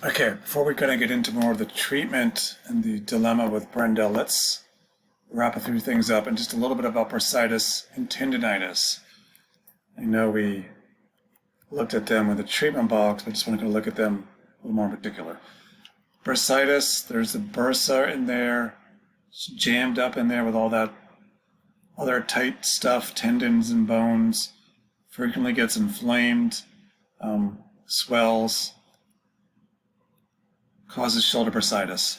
Okay, before we're going to get into more of the treatment and the dilemma with Brenda, let's wrap a few things up and just a little bit about bursitis and tendinitis. I know we looked at them with the treatment box, but I just want to look at them a little more in particular. Bursitis, there's the bursa in there, it's jammed up in there with all that other tight stuff, tendons and bones, frequently gets inflamed, swells, causes shoulder bursitis.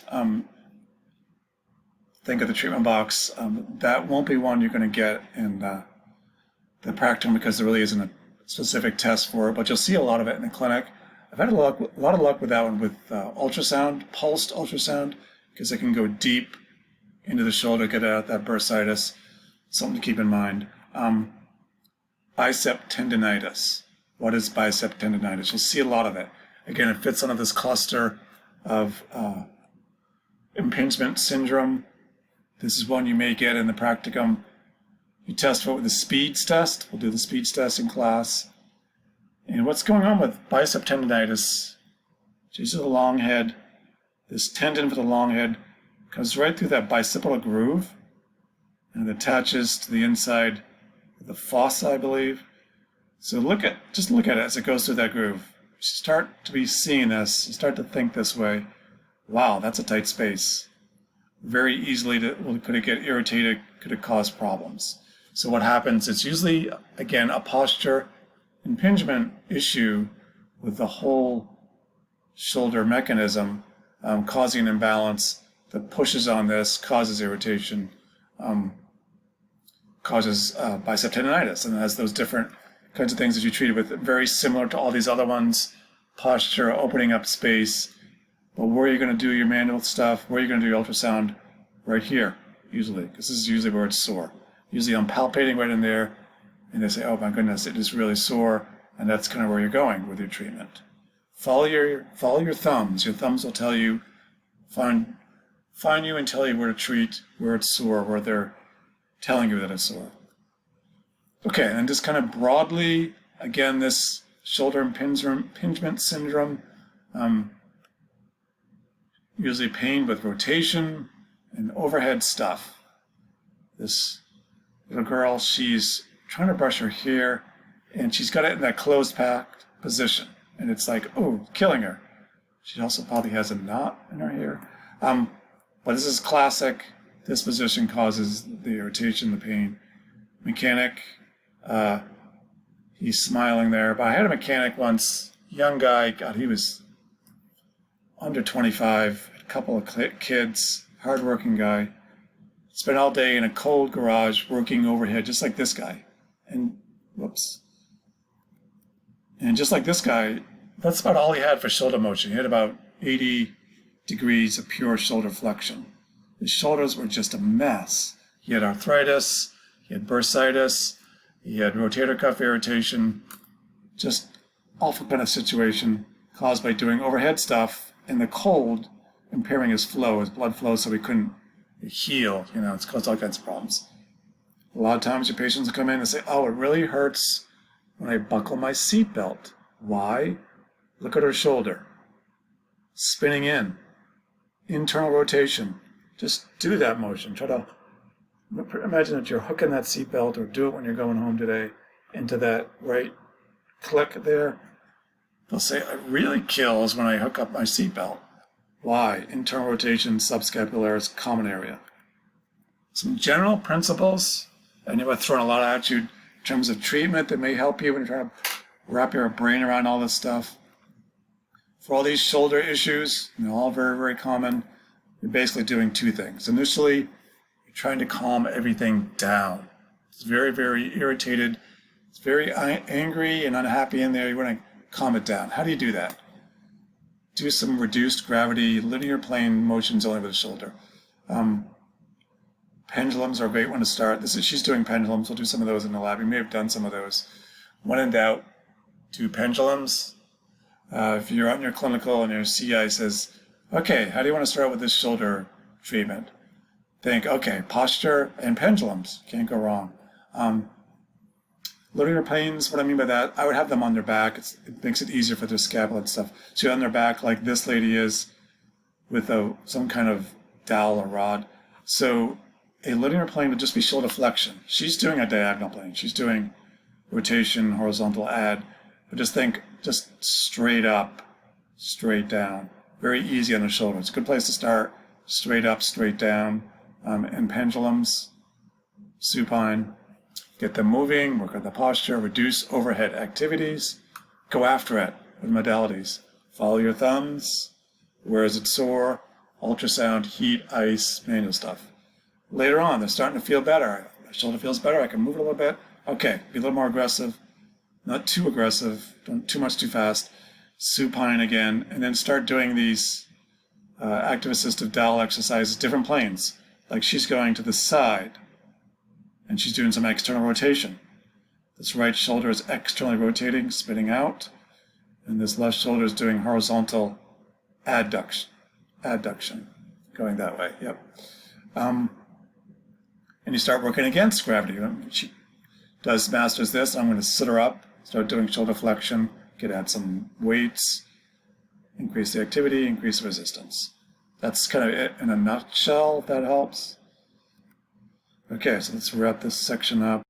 Think of the treatment box. That won't be one you're going to get in the practicum because there really isn't a specific test for it, but you'll see a lot of it in the clinic. I've had a lot of luck with that one with ultrasound, pulsed ultrasound, because it can go deep into the shoulder, get out that bursitis. Something to keep in mind. Bicep tendonitis. What is bicep tendonitis? You'll see a lot of it. Again, it fits under this cluster of impingement syndrome. This is one you may get in the practicum. You test for it with the speeds test. We'll do the speeds test in class. And what's going on with bicep tendonitis? This is a long head. This tendon for the long head comes right through that bicipital groove and it attaches to the inside of the fossa, I believe. So just look at it as it goes through that groove. You start to be seeing this. You start to think this way. Wow, that's a tight space. Very easily could it get irritated? Could it cause problems? So what happens? It's usually, again, a posture impingement issue with the whole shoulder mechanism causing an imbalance that pushes on this, causes irritation, causes bicep tendonitis, and it has those different kinds of things that you treated with, very similar to all these other ones. Posture, opening up space. But where are you going to do your manual stuff? Where are you going to do your ultrasound? Right here, usually, because this is usually where it's sore. Usually I'm palpating right in there, and they say, oh my goodness, it is really sore, and that's kind of where you're going with your treatment. Follow your thumbs. Your thumbs will tell you, find you and tell you where to treat, where it's sore, where they're telling you that it's sore. Okay, and just kind of broadly, again, this shoulder impingement syndrome, usually pain with rotation and overhead stuff. This little girl, she's trying to brush her hair, and she's got it in that closed packed position, and it's like, oh, killing her. She also probably has a knot in her hair. But this is classic. This position causes the irritation, the pain. Mechanic, he's smiling there. But I had a mechanic once, young guy, God, he was under 25, a couple of kids, hardworking guy. Spent all day in a cold garage working overhead, just like this guy. And just like this guy, that's about all he had for shoulder motion. He had about 80 degrees of pure shoulder flexion. His shoulders were just a mess. He had arthritis, he had bursitis, he had rotator cuff irritation, just awful kind of situation caused by doing overhead stuff in the cold, impairing his flow, his blood flow, so he couldn't heal. It's caused all kinds of problems. A lot of times your patients will come in and say, oh, it really hurts when I buckle my seatbelt. Why? Look at her shoulder. Spinning in. Internal rotation. Just do that motion. Try to imagine that you're hooking that seatbelt, or do it when you're going home today, into that right click there. They'll say, it really kills when I hook up my seatbelt. Why? Internal rotation, subscapularis, common area. Some general principles, I know I've thrown a lot at you in terms of treatment that may help you when you're trying to wrap your brain around all this stuff. For all these shoulder issues, all very, very common, you're basically doing two things. Initially, you're trying to calm everything down. It's very, very irritated. It's very angry and unhappy in there. You want to calm it down. How do you do that? Do some reduced gravity, linear plane motions only with the shoulder. Pendulums are a great one to start. She's doing pendulums. We'll do some of those in the lab. You may have done some of those. When in doubt, do pendulums. If you're out in your clinical and your CI says, okay, how do you want to start with this shoulder treatment? Think, okay, posture and pendulums. Can't go wrong. Linear planes, what I mean by that, I would have them on their back. It makes it easier for their scapula and stuff. So you're on their back like this lady is with some kind of dowel or rod. So a linear plane would just be shoulder flexion. She's doing a diagonal plane. She's doing rotation, horizontal add. But just think, just straight up, straight down. Very easy on the shoulder. It's a good place to start. Straight up, straight down. And pendulums, supine. Get them moving, work on the posture, reduce overhead activities. Go after it with modalities. Follow your thumbs. Where is it sore? Ultrasound, heat, ice, manual stuff. Later on, they're starting to feel better. My shoulder feels better. I can move it a little bit. Okay, be a little more aggressive. Not too aggressive. Don't too much too fast. Supine again. And then start doing these active assistive dowel exercises, different planes. Like she's going to the side. And she's doing some external rotation. This right shoulder is externally rotating, spinning out. And this left shoulder is doing horizontal adduction, going that way. Yep. And you start working against gravity. She masters this. I'm going to sit her up, start doing shoulder flexion, add some weights, increase the activity, increase the resistance. That's kind of it in a nutshell, if that helps. Okay, so let's wrap this section up.